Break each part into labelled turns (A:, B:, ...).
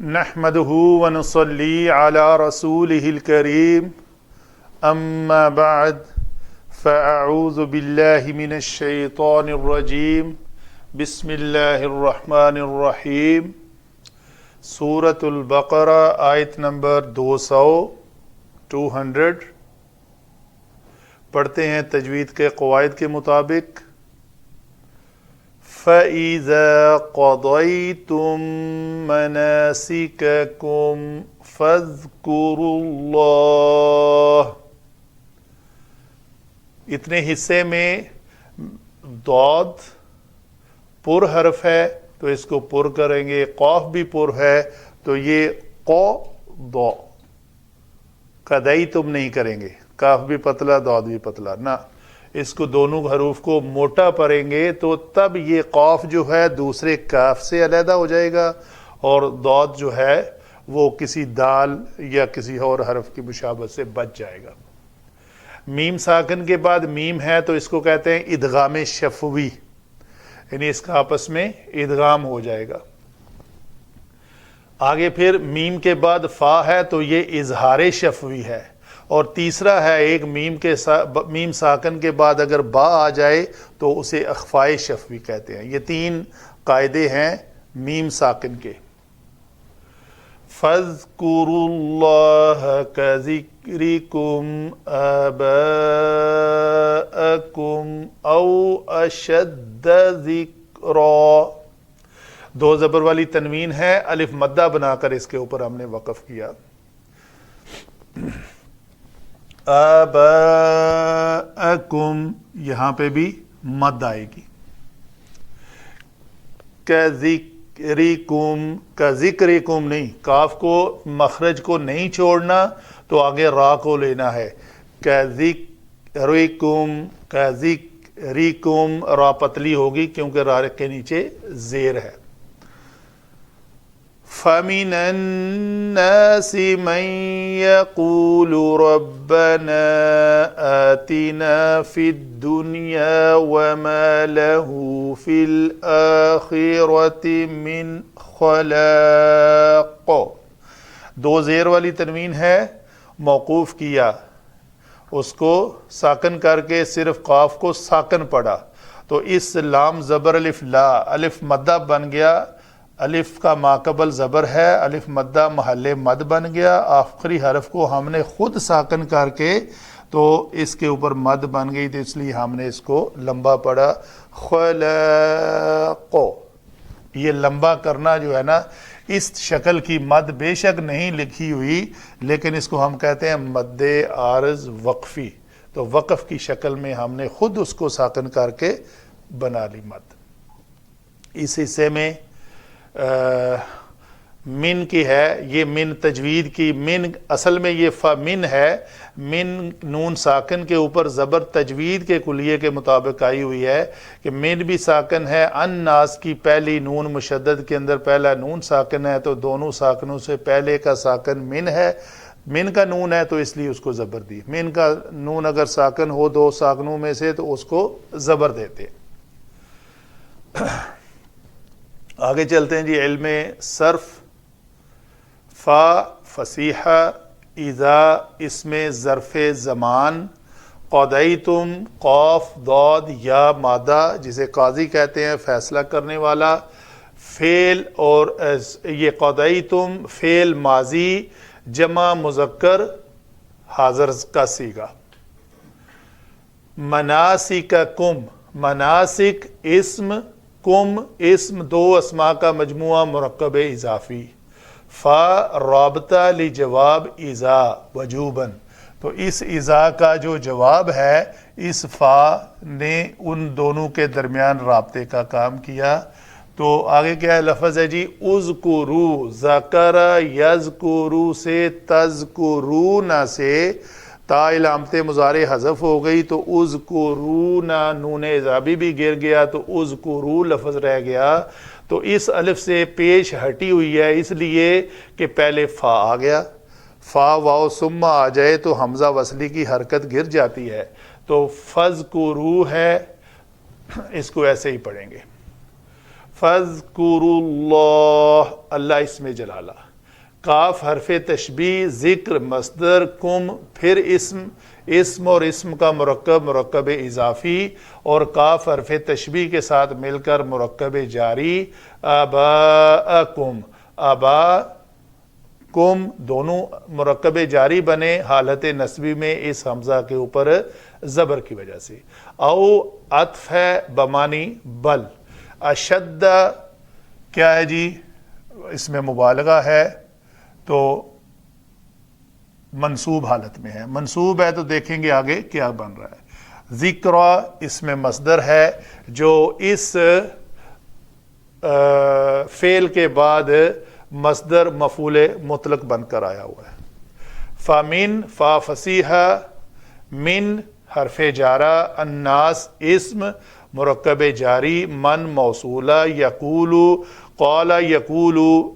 A: نحمده ونصلي على رسوله الكريم أما بعد فأعوذ بالله من الشيطان الرجيم بسم الله الرحمن الرحيم سورة البقرہ آیت نمبر 200 پڑھتے ہیں تجوید کے قواعد کے مطابق. فَإِذَا قَضَيْتُم مَّنَاسِكَكُمْ فَاذْكُرُوا اللَّهَ. اتنے حصے میں ضاد پر حرف ہے تو اس کو پر کریں گے، قاف بھی پر ہے تو یہ قو دو قدئی تم نہیں کریں گے، کاف بھی پتلا ضاد بھی پتلا نہ، اس کو دونوں حروف کو موٹا پڑھیں گے تو تب یہ قاف جو ہے دوسرے کاف سے علیحدہ ہو جائے گا اور ضاد جو ہے وہ کسی دال یا کسی اور حرف کی مشابہت سے بچ جائے گا. میم ساکن کے بعد میم ہے تو اس کو کہتے ہیں ادغام شفوی، یعنی اس کا آپس میں ادغام ہو جائے گا. آگے پھر میم کے بعد فا ہے تو یہ اظہار شفوی ہے، اور تیسرا ہے ایک میم ساکن کے بعد اگر با آ جائے تو اسے اخفائے شفوی کہتے ہیں. یہ تین قاعدے ہیں میم ساکن کے. فَاذْكُرُوا اللَّهَ كَذِكْرِكُمْ آبَاءَكُمْ أَوْ أَشَدَّ ذِكْرًا. دو زبر والی تنوین ہے، الف مدہ بنا کر اس کے اوپر ہم نے وقف کیا. آباءکم یہاں پہ بھی مد آئے گی. کذکرکم، کذکرکم نہیں، کاف کو مخرج کو نہیں چھوڑنا تو آگے را کو لینا ہے. کذکرکم، کذکرکم، را پتلی ہوگی کیونکہ را کے نیچے زیر ہے. فَمِنَ النَّاسِ مَن يَقُولُ رَبَّنَا آتِنَا فِي الدُّنْيَا وَمَا لَهُ فِي الْآخِرَةِ مِنْ خَلَاقٍ. دو زیر والی تنوین ہے، موقوف کیا، اس کو ساکن کر کے صرف قاف کو ساکن پڑھا تو اس لام زبر الف لا، الف مدہ بن گیا، الف کا ماقبل زبر ہے، الف مدہ محل مد بن گیا. آخری حرف کو ہم نے خود ساکن کر کے تو اس کے اوپر مد بن گئی تو اس لیے ہم نے اس کو لمبا پڑھا. خلق، یہ لمبا کرنا جو ہے نا، اس شکل کی مد بے شک نہیں لکھی ہوئی لیکن اس کو ہم کہتے ہیں مد عارض وقفی، تو وقف کی شکل میں ہم نے خود اس کو ساکن کر کے بنا لی مد. اس حصے میں من کی ہے، یہ من تجوید کی من، اصل میں یہ من ہے، من نون ساکن کے اوپر زبر تجوید کے کلیے کے مطابق آئی ہوئی ہے کہ من بھی ساکن ہے. الناس کی پہلی نون مشدد کے اندر پہلا نون ساکن ہے تو دونوں ساکنوں سے پہلے کا ساکن من ہے، من کا نون ہے تو اس لیے اس کو زبر دی. من کا نون اگر ساکن ہو دو ساکنوں میں سے تو اس کو زبر دیتے. آگے چلتے ہیں جی. علم صرف. فا فصیحہ، اذا اس میں ظرف زمان، قضیتم قاف ضاد یا مادہ جسے قاضی کہتے ہیں فیصلہ کرنے والا. فعل اور یہ قضیتم فعل ماضی جمع مذکر حاضر کا صیغہ. مناسککم، مناسک اسم، کم اسم، دو اسماء کا مجموعہ مرکب اضافی. فا رابطہ لجواب اذا وجوباً، تو اس اذا کا جو جواب ہے اس فا نے ان دونوں کے درمیان رابطے کا کام کیا. تو آگے کیا ہے لفظ ہے جی اذکرو، ذکر یذکرو سے تذکرون سے تا علامت مضارع حذف ہو گئی تو اذکرون، نون اضافی بھی گر گیا تو اذکرو لفظ رہ گیا. تو اس الف سے پیش ہٹی ہوئی ہے اس لیے کہ پہلے فا آ گیا، فا واو ثم آ جائے تو حمزہ وصلی کی حرکت گر جاتی ہے. تو فذکرو ہے، اس کو ایسے ہی پڑھیں گے. فذکروا اللہ اسم جلالہ، کاف حرف تشبیہ، ذکر مصدر، کم پھر اسم اور اسم کا مرکب اضافی، اور کاف حرف تشبیہ کے ساتھ مل کر مرکب جاری، آباءکم، آباءکم دونوں مرکب جاری بنے حالت نصبی میں اس حمزہ کے اوپر زبر کی وجہ سے۔ او عطف ہے بمانی بل، اشد کیا ہے جی، اس میں مبالغہ ہے تو منصوب حالت میں ہے، منصوب ہے تو دیکھیں گے آگے کیا بن رہا ہے۔ ذکر اس میں مصدر ہے جو اس فعل کے بعد مصدر مفعول مطلق بن کر آیا ہوا ہے۔ فامن فا فصیحہ، من حرف جارہ، الناس اسم مرکب جاری، من موصولہ، یقولو قال یقولو،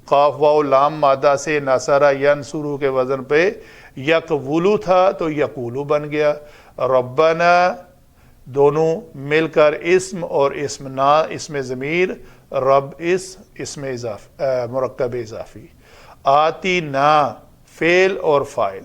A: قاف واو لام مادہ سے نصرہ ینصرو کے وزن پہ یقولو تھا تو یقولو بن گیا۔ ربنا دونوں مل کر اسم اور اسم نا اسم ضمیر، رب اسم مرکب اضافی۔ آتی نا فعل اور فاعل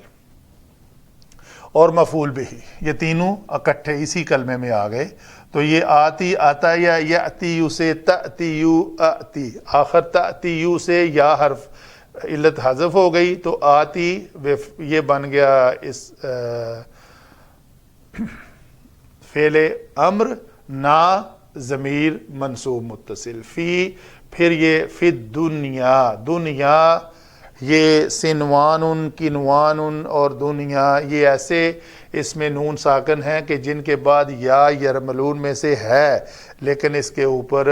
A: اور مفعول بہ، یہ تینوں اکٹھے اسی کلمے میں آ گئے، تو یہ آتی آتا یا یاتیو سے تاتیو آتی، آخر تاتیو سے یا حرف علت حذف ہو گئی تو آتی یہ بن گیا اس فعل امر، نا ضمیر منصوب متصل، فی پھر یہ فی دنیا، دنیا یہ سنوان کنوان اور دنیا یہ ایسے اس میں نون ساکن ہیں کہ جن کے بعد یا یرملون میں سے ہے لیکن اس کے اوپر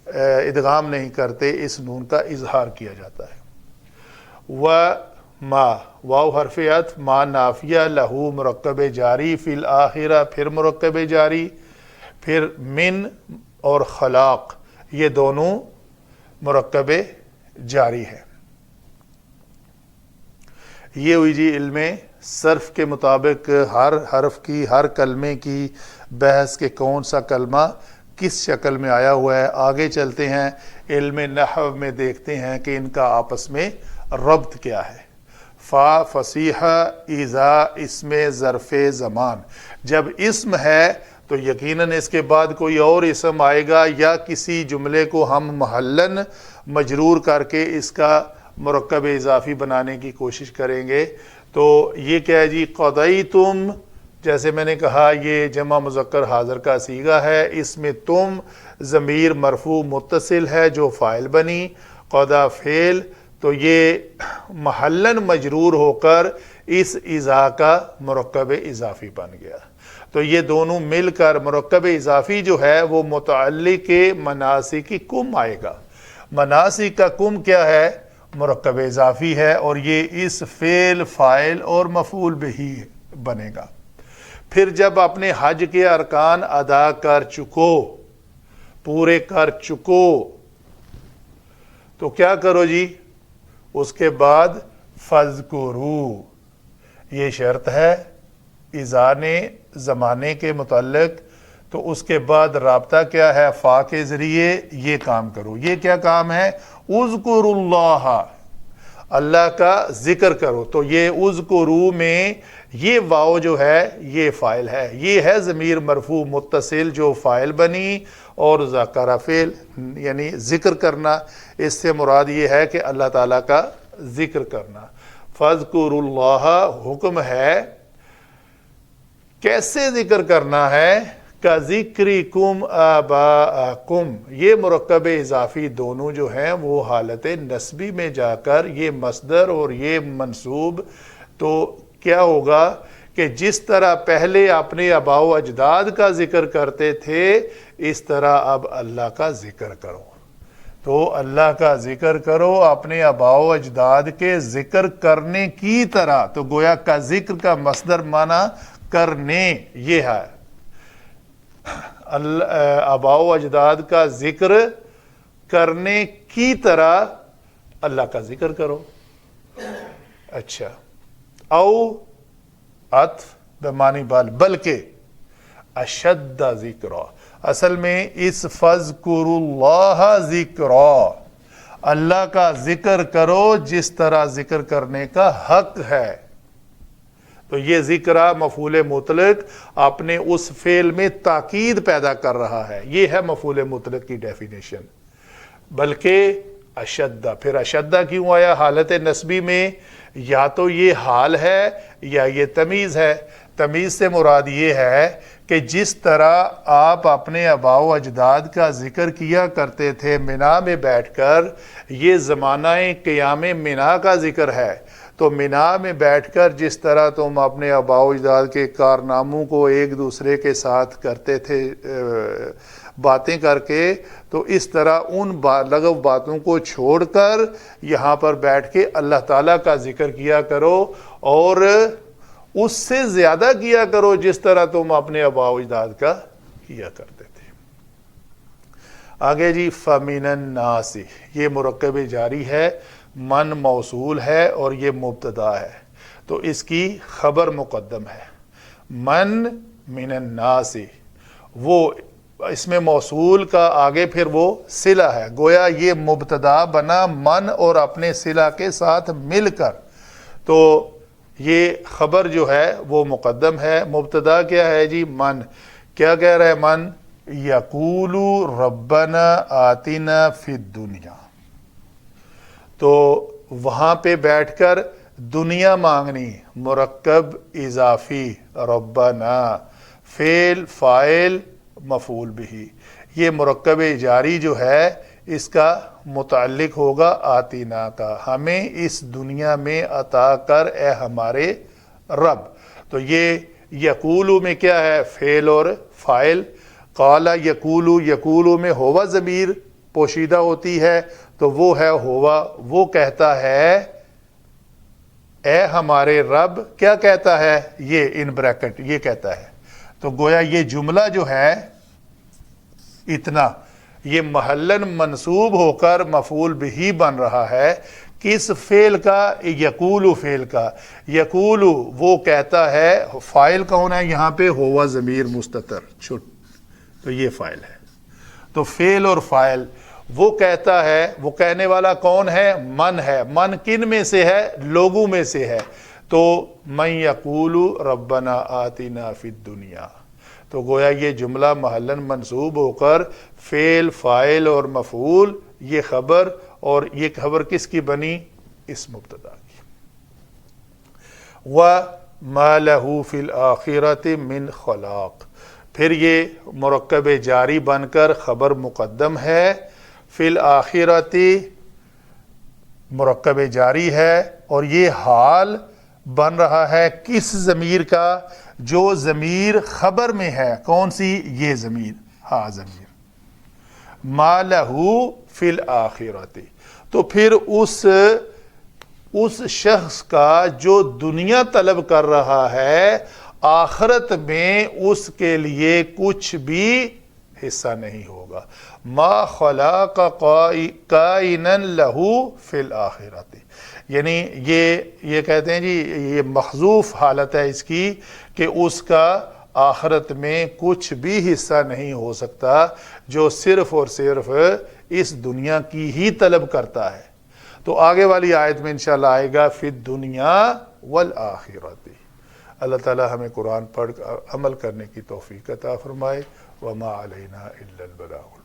A: ادغام نہیں کرتے، اس نون کا اظہار کیا جاتا ہے۔ و ما واو حرف عطف، ما نافیہ، لہو مرکب جاری، فی الآخرہ پھر مرکب جاری، پھر من اور خلاق یہ دونوں مرکب جاری ہیں۔ یہ ہوئی جی علم صرف کے مطابق ہر حرف کی، ہر کلمے کی بحث کہ کون سا کلمہ کس شکل میں آیا ہوا ہے۔ آگے چلتے ہیں علم نحو میں، دیکھتے ہیں کہ ان کا آپس میں ربط کیا ہے۔ فا فصیحہ اذا اسم ظرف زمان، جب اسم ہے تو یقیناً اس کے بعد کوئی اور اسم آئے گا یا کسی جملے کو ہم محلن مجرور کر کے اس کا مرکب اضافی بنانے کی کوشش کریں گے۔ تو یہ کیا ہے جی، قضیتم، جیسے میں نے کہا یہ جمع مذکر حاضر کا صیغہ ہے، اس میں تم ضمیر مرفوع متصل ہے جو فاعل بنی، قضا فعل، تو یہ محلن مجرور ہو کر اس اذا کا مرکب اضافی بن گیا۔ تو یہ دونوں مل کر مرکب اضافی جو ہے وہ متعلق مناسک کی کم آئے گا۔ مناسک کا کم کیا ہے؟ مرکب اضافی ہے، اور یہ اس فعل فاعل اور مفعول بہ بنے گا۔ پھر جب اپنے حج کے ارکان ادا کر چکو، پورے کر چکو، تو کیا کرو جی؟ اس کے بعد فذکرو، یہ شرط ہے اذا نے زمانے کے متعلق، تو اس کے بعد رابطہ کیا ہے؟ فا کے ذریعے یہ کام کرو۔ یہ کیا کام ہے؟ اذکر اللہ، اللہ کا ذکر کرو۔ تو یہ اذکرو میں یہ واو جو ہے یہ فاعل ہے، یہ ہے ضمیر مرفوع متصل جو فاعل بنی، اور ذکر فعل یعنی ذکر کرنا۔ اس سے مراد یہ ہے کہ اللہ تعالیٰ کا ذکر کرنا۔ فذکروا اللہ حکم ہے، کیسے ذکر کرنا ہے؟ کذکرکم آباءکم، یہ مرکب اضافی دونوں جو ہیں وہ حالت نسبی میں جا کر یہ مصدر اور یہ منصوب، تو کیا ہوگا کہ جس طرح پہلے اپنے آباء و اجداد کا ذکر کرتے تھے اس طرح اب اللہ کا ذکر کرو۔ تو اللہ کا ذکر کرو اپنے آباء و اجداد کے ذکر کرنے کی طرح۔ تو گویا کا ذکر کا مصدر معنی کرنے یہ ہے، آباء و اجداد کا ذکر کرنے کی طرح اللہ کا ذکر کرو۔ اچھا، او عطف بمعنی بل، بلکہ اشد ذکر، اصل میں اس فَاذْكُرُوا اللَّهَ ذِكْرًا، اللہ کا ذکر کرو جس طرح ذکر کرنے کا حق ہے۔ تو یہ ذکرہ مفعول مطلق اپنے اس فعل میں تاکید پیدا کر رہا ہے، یہ ہے مفعول مطلق کی ڈیفینیشن۔ بلکہ اشدہ، پھر اشدہ کیوں آیا حالت نسبی میں؟ یا تو یہ حال ہے یا یہ تمیز ہے۔ تمیز سے مراد یہ ہے کہ جس طرح آپ اپنے آباء و اجداد کا ذکر کیا کرتے تھے منا میں بیٹھ کر، یہ زمانہ قیام منا کا ذکر ہے، تو منا میں بیٹھ کر جس طرح تم اپنے آباء و اجداد کے کارناموں کو ایک دوسرے کے ساتھ کرتے تھے باتیں کر کے، تو اس طرح ان لغو باتوں کو چھوڑ کر یہاں پر بیٹھ کے اللہ تعالیٰ کا ذکر کیا کرو، اور اس سے زیادہ کیا کرو جس طرح تم اپنے آباء و اجداد کا کیا کرتے تھے۔ آگے جی فَمِنَ النَّاسِ، یہ مرکب جاری ہے، من موصول ہے اور یہ مبتدا ہے، تو اس کی خبر مقدم ہے۔ من الناس، وہ اس میں موصول کا آگے پھر وہ صلہ ہے، گویا یہ مبتدا بنا من اور اپنے صلہ کے ساتھ مل کر، تو یہ خبر جو ہے وہ مقدم ہے۔ مبتدا کیا ہے جی؟ من۔ کیا کہہ رہا ہے من؟ یقول ربنا آتنا فی الدنیا، تو وہاں پہ بیٹھ کر دنیا مانگنی، مرکب اضافی ربنا، فعل فاعل مفعول بہ، یہ مرکب جاری جو ہے اس کا متعلق ہوگا آتینا کا، ہمیں اس دنیا میں عطا کر اے ہمارے رب۔ تو یہ یقولو میں کیا ہے؟ فعل اور فاعل۔ قال یقولو، یقولو میں ہوا ضمیر پوشیدہ ہوتی ہے، تو وہ ہے ہوا، وہ کہتا ہے اے ہمارے رب، کیا کہتا ہے؟ یہ ان بریکٹ یہ کہتا ہے۔ تو گویا یہ جملہ جو ہے اتنا، یہ محلن منصوب ہو کر مفعول بہ بن رہا ہے، کس فعل کا؟ یقولو فعل کا۔ یقولو وہ کہتا ہے، فاعل کون ہے یہاں پہ؟ ہوا ضمیر مستتر چھٹ، تو یہ فاعل ہے۔ تو فعل اور فاعل، وہ کہتا ہے، وہ کہنے والا کون ہے؟ من ہے۔ من کن میں سے ہے؟ لوگوں میں سے ہے۔ تو من یقول ربنا آتنا فی الدنیا، تو گویا یہ جملہ محلن منصوب ہو کر فعل فاعل اور مفعول، یہ خبر، اور یہ خبر کس کی بنی؟ اس مبتدا کی۔ وَمَا لَهُ فِي الْآخِرَةِ مِنْ خَلَاقٍ، پھر یہ مرکب جاری بن کر خبر مقدم ہے۔ فی الآخرۃ مرکب جاری ہے، اور یہ حال بن رہا ہے کس ضمیر کا؟ جو ضمیر خبر میں ہے، کون سی؟ یہ ضمیر، ہاں ضمیر ما لہ فی الآخرۃ، تو پھر اس شخص کا جو دنیا طلب کر رہا ہے، آخرت میں اس کے لیے کچھ بھی حصہ نہیں ہوگا۔ ما خلاق کائنا لہ فی الآخرۃ، یعنی یہ کہتے ہیں جی یہ محذوف حالت ہے اس کی، کہ اس کا آخرت میں کچھ بھی حصہ نہیں ہو سکتا جو صرف اور صرف اس دنیا کی ہی طلب کرتا ہے۔ تو آگے والی آیت میں انشاءاللہ آئے گا فی الدنیا والآخرۃ۔ اللہ تعالی ہمیں قرآن پڑھ کر عمل کرنے کی توفیق عطا فرمائے۔ وما علینا الا البلاغ۔